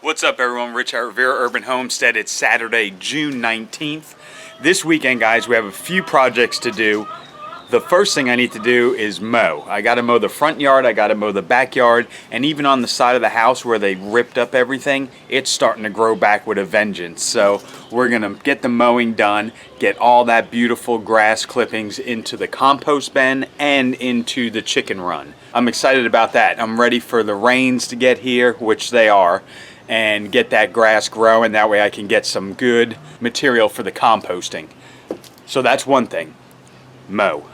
What's up everyone, Rich at Rivera Urban Homestead. It's Saturday, June 19th. This weekend, guys, we have a few projects to do. The first thing I need to do is mow. I gotta mow the front yard, I gotta mow the backyard, and even on the side of the house where they ripped up everything, it's starting to grow back with a vengeance. So we're gonna get the mowing done, get all that beautiful grass clippings into the compost bin and into the chicken run. I'm excited about that. I'm ready for the rains to get here, which they are, and get that grass growing. That way I can get some good material for the composting. So that's one thing. Mow.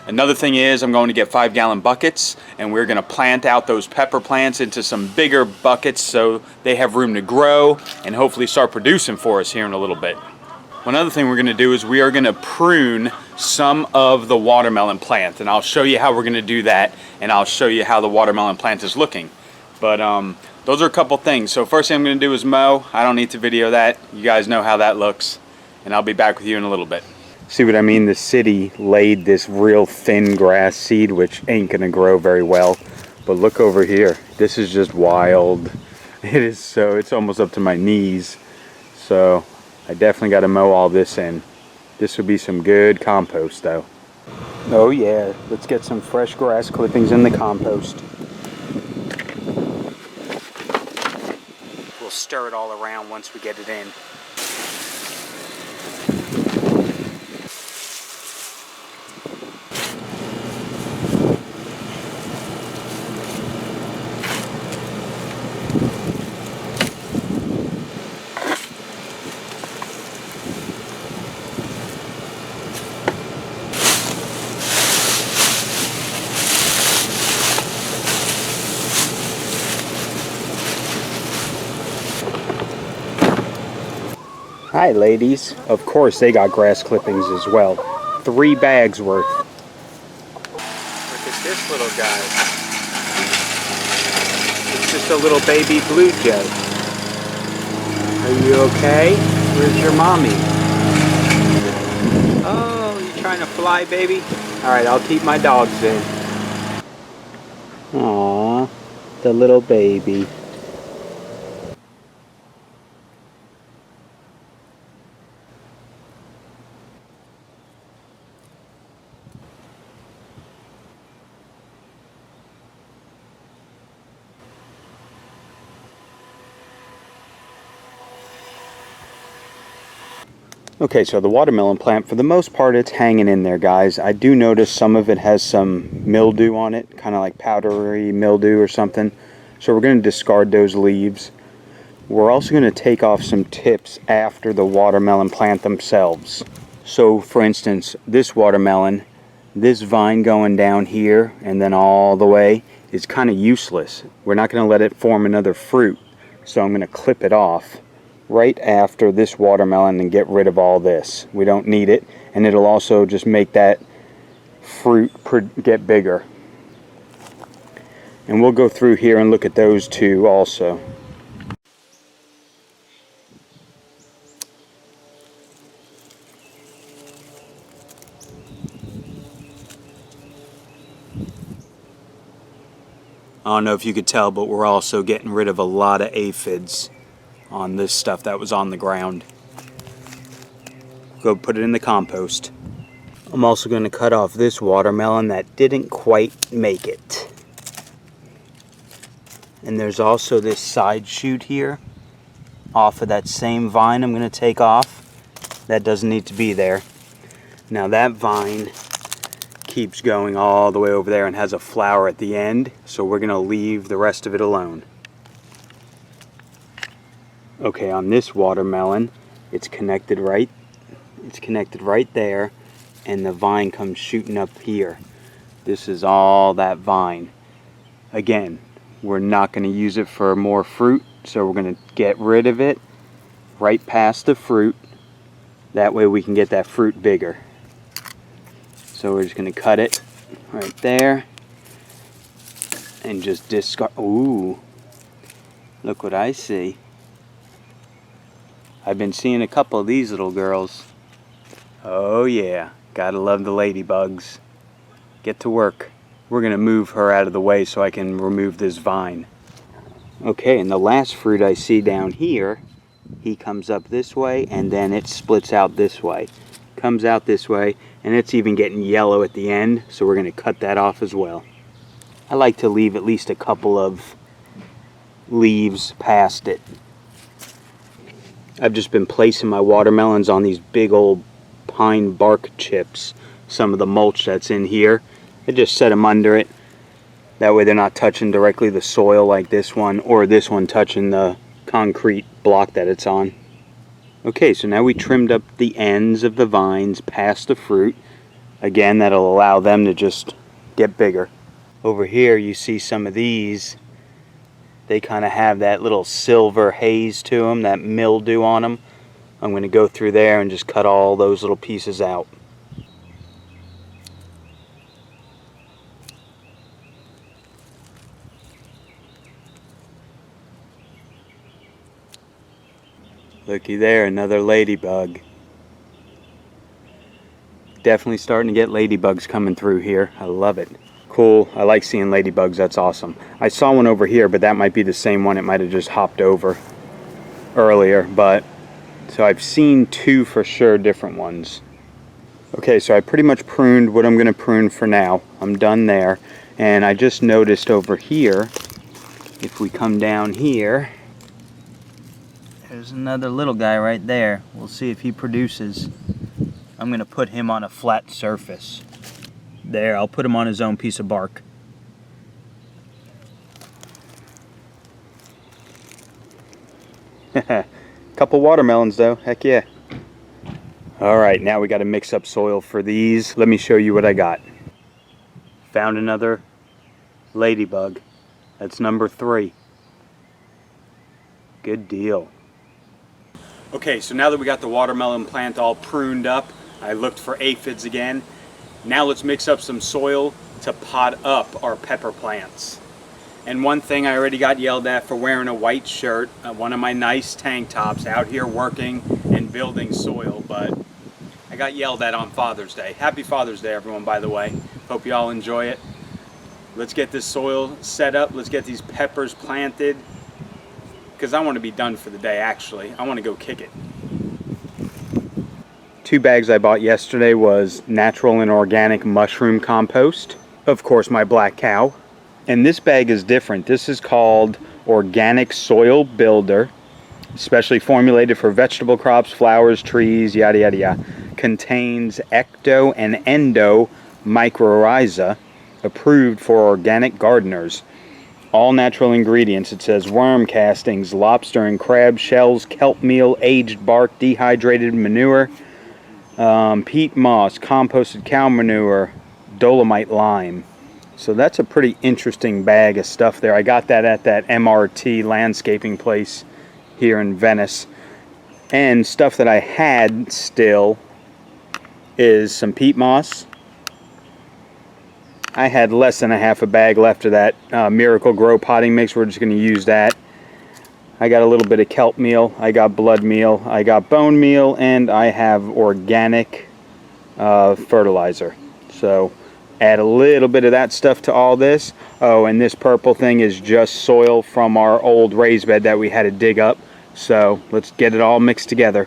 Another thing is I'm going to get 5-gallon buckets and we're going to plant out those pepper plants into some bigger buckets so they have room to grow and hopefully start producing for us here in a little bit. One other thing we're going to do is we are going to prune some of the watermelon plant, and I'll show you how we're going to do that, and I'll show you how the watermelon plant is looking. But those are a couple things. So first thing I'm going to do is mow. I don't need to video that. You guys know how that looks, and I'll be back with you in a little bit. See what I mean? The city laid this real thin grass seed, which ain't gonna grow very well. But look over here. This is just wild. It is so, it's almost up to my knees. So I definitely gotta mow all this in. This would be some good compost though. Oh yeah, let's get some fresh grass clippings in the compost. We'll stir it all around once we get it in. Hi ladies. Of course they got grass clippings as well. 3 bags worth. Look at this little guy. It's just a little baby blue jay. Are you okay? Where's your mommy? Oh, you trying to fly, baby? Alright, I'll keep my dogs in. Aww, the little baby. Okay, so the watermelon plant, for the most part, it's hanging in there, guys. I do notice some of it has some mildew on it, kind of like powdery mildew or something. So we're going to discard those leaves. We're also going to take off some tips after the watermelon plant themselves. So, for instance, this watermelon, this vine going down here and then all the way is kind of useless. We're not going to let it form another fruit, so I'm going to clip it off right after this watermelon and get rid of all this. We don't need it, and it'll also just make that fruit get bigger. And we'll go through here and look at those two also. I don't know if you could tell, but we're also getting rid of a lot of aphids on this stuff that was on the ground. Go put it in the compost. I'm also going to cut off this watermelon that didn't quite make it. And there's also this side shoot here off of that same vine I'm going to take off. That doesn't need to be there. Now that vine keeps going all the way over there and has a flower at the end, so we're going to leave the rest of it alone. Okay, on this watermelon, it's connected right there, and the vine comes shooting up here. This is all that vine. Again, we're not going to use it for more fruit, so we're going to get rid of it right past the fruit. That way we can get that fruit bigger. So we're just going to cut it right there and just discard. Ooh, look what I see. I've been seeing a couple of these little girls. Oh yeah, gotta love the ladybugs. Get to work. We're gonna move her out of the way so I can remove this vine. Okay, and the last fruit I see down here, he comes up this way and then it splits out this way. Comes out this way, and it's even getting yellow at the end, so we're going to cut that off as well. I like to leave at least a couple of leaves past it. I've just been placing my watermelons on these big old pine bark chips, some of the mulch that's in here. I just set them under it. That way they're not touching directly the soil like this one, or this one touching the concrete block that it's on. Okay, so now we trimmed up the ends of the vines past the fruit. Again, that'll allow them to just get bigger. Over here you see some of these. They kind of have that little silver haze to them, that mildew on them. I'm going to go through there and just cut all those little pieces out. Looky there, another ladybug. Definitely starting to get ladybugs coming through here. I love it. Cool, I like seeing ladybugs, that's awesome. I saw one over here, but that might be the same one. It might have just hopped over earlier, but so I've seen two for sure, different ones. Okay, so I pretty much pruned what I'm going to prune for now. I'm done there, and I just noticed over here, if we come down here, there's another little guy right there. We'll see if he produces. I'm going to put him on a flat surface. There, I'll put him on his own piece of bark. Couple watermelons though, heck yeah. Alright, now we got to mix up soil for these. Let me show you what I got. Found another ladybug. That's number 3. Good deal. Okay, so now that we got the watermelon plant all pruned up, I looked for aphids again. Now let's mix up some soil to pot up our pepper plants. And one thing, I already got yelled at for wearing a white shirt, one of my nice tank tops, out here working and building soil, but I got yelled at on Father's Day. Happy Father's Day, everyone, by the way. Hope you all enjoy it. Let's get this soil set up. Let's get these peppers planted, because I want to be done for the day, actually. I want to go kick it. 2 bags I bought yesterday was natural and organic mushroom compost. Of course, my black cow. And this bag is different. This is called Organic Soil Builder, specially formulated for vegetable crops, flowers, trees, yada yada yada. Contains ecto and endo mycorrhiza, approved for organic gardeners. All natural ingredients. It says worm castings, lobster and crab shells, kelp meal, aged bark, dehydrated manure, peat moss, composted cow manure, dolomite lime. So that's a pretty interesting bag of stuff there. I got that at that MRT landscaping place here in Venice. And stuff that I had still is some peat moss. I had less than a half a bag left of that Miracle Grow potting mix. We're just going to use that. I got a little bit of kelp meal, I got blood meal, I got bone meal, and I have organic fertilizer. So add a little bit of that stuff to all this. Oh, and this purple thing is just soil from our old raised bed that we had to dig up. So let's get it all mixed together.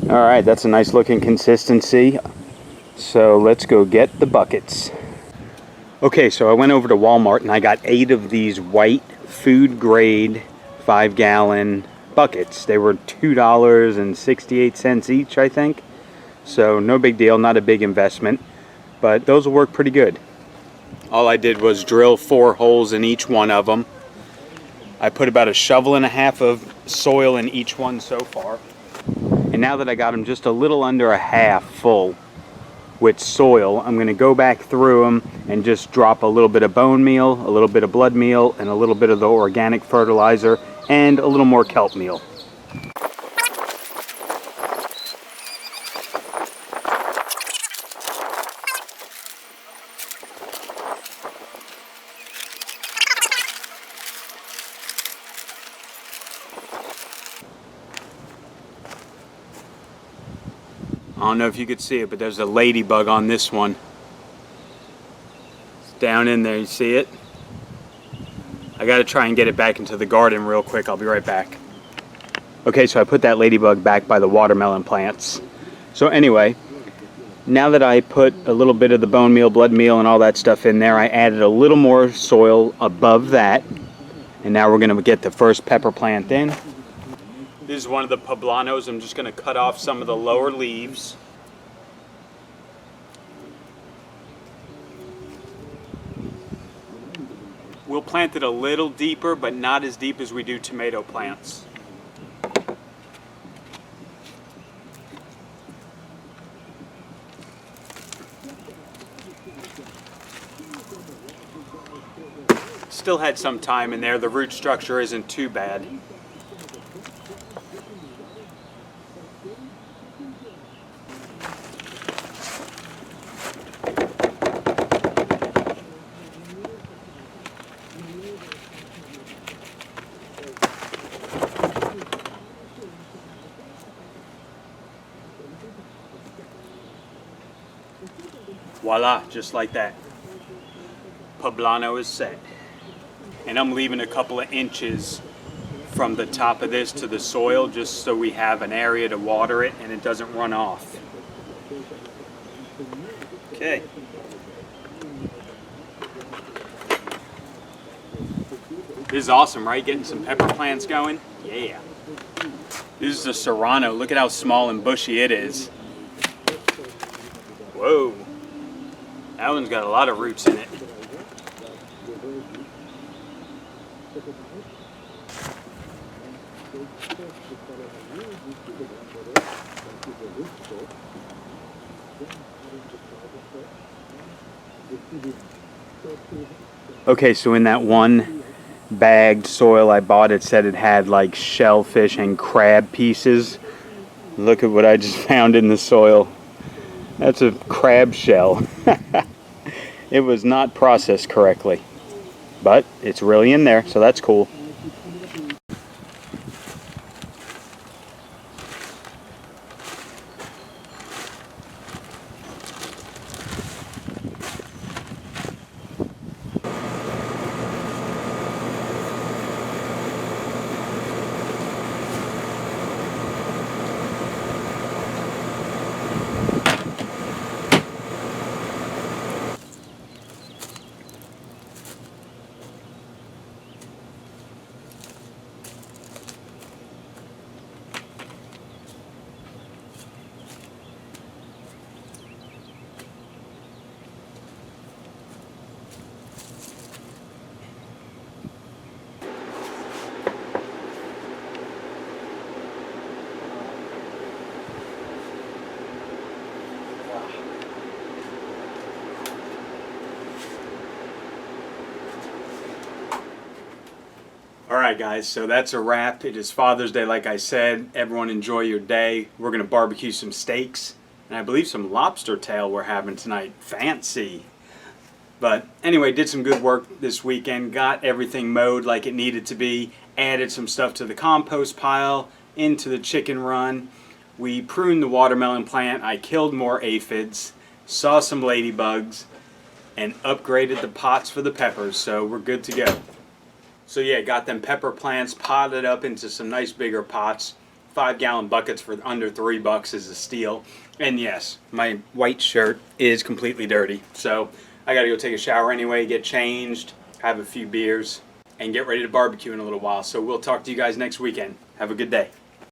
Alright, that's a nice looking consistency. So let's go get the buckets. Okay, so I went over to Walmart and I got 8 of these white food grade 5-gallon buckets. They were $2.68 each, I think. So no big deal, not a big investment, but those will work pretty good. All I did was drill 4 holes in each one of them. I put about a shovel and a half of soil in each one so far. And now that I got them just a little under a half full with soil, I'm going to go back through them and just drop a little bit of bone meal, a little bit of blood meal, and a little bit of the organic fertilizer, and a little more kelp meal. I don't know if you could see it, but there's a ladybug on this one. It's down in there, you see it? I gotta try and get it back into the garden real quick. I'll be right back. Okay, so I put that ladybug back by the watermelon plants. So anyway, now that I put a little bit of the bone meal, blood meal, and all that stuff in there, I added a little more soil above that. And now we're gonna get the first pepper plant in. This is one of the poblanos. I'm just going to cut off some of the lower leaves. We'll plant it a little deeper, but not as deep as we do tomato plants. Still had some time in there. The root structure isn't too bad. Voila, just like that. Poblano is set. And I'm leaving a couple of inches from the top of this to the soil just so we have an area to water it and it doesn't run off. Okay. This is awesome, right? Getting some pepper plants going. Yeah. This is a serrano. Look at how small and bushy it is. Whoa. That one's got a lot of roots in it. Okay, so in that one bagged soil I bought, it said it had like shellfish and crab pieces. Look at what I just found in the soil. That's a crab shell. It was not processed correctly, but it's really in there, so that's cool. Alright guys, so that's a wrap. It is Father's Day like I said. Everyone enjoy your day. We're going to barbecue some steaks. And I believe some lobster tail we're having tonight. Fancy! But anyway, did some good work this weekend. Got everything mowed like it needed to be. Added some stuff to the compost pile. Into the chicken run. We pruned the watermelon plant. I killed more aphids. Saw some ladybugs. And upgraded the pots for the peppers. So we're good to go. So yeah, got them pepper plants potted up into some nice bigger pots. 5-gallon buckets for under $3 is a steal. And yes, my white shirt is completely dirty. So I gotta go take a shower anyway, get changed, have a few beers, and get ready to barbecue in a little while. So we'll talk to you guys next weekend. Have a good day.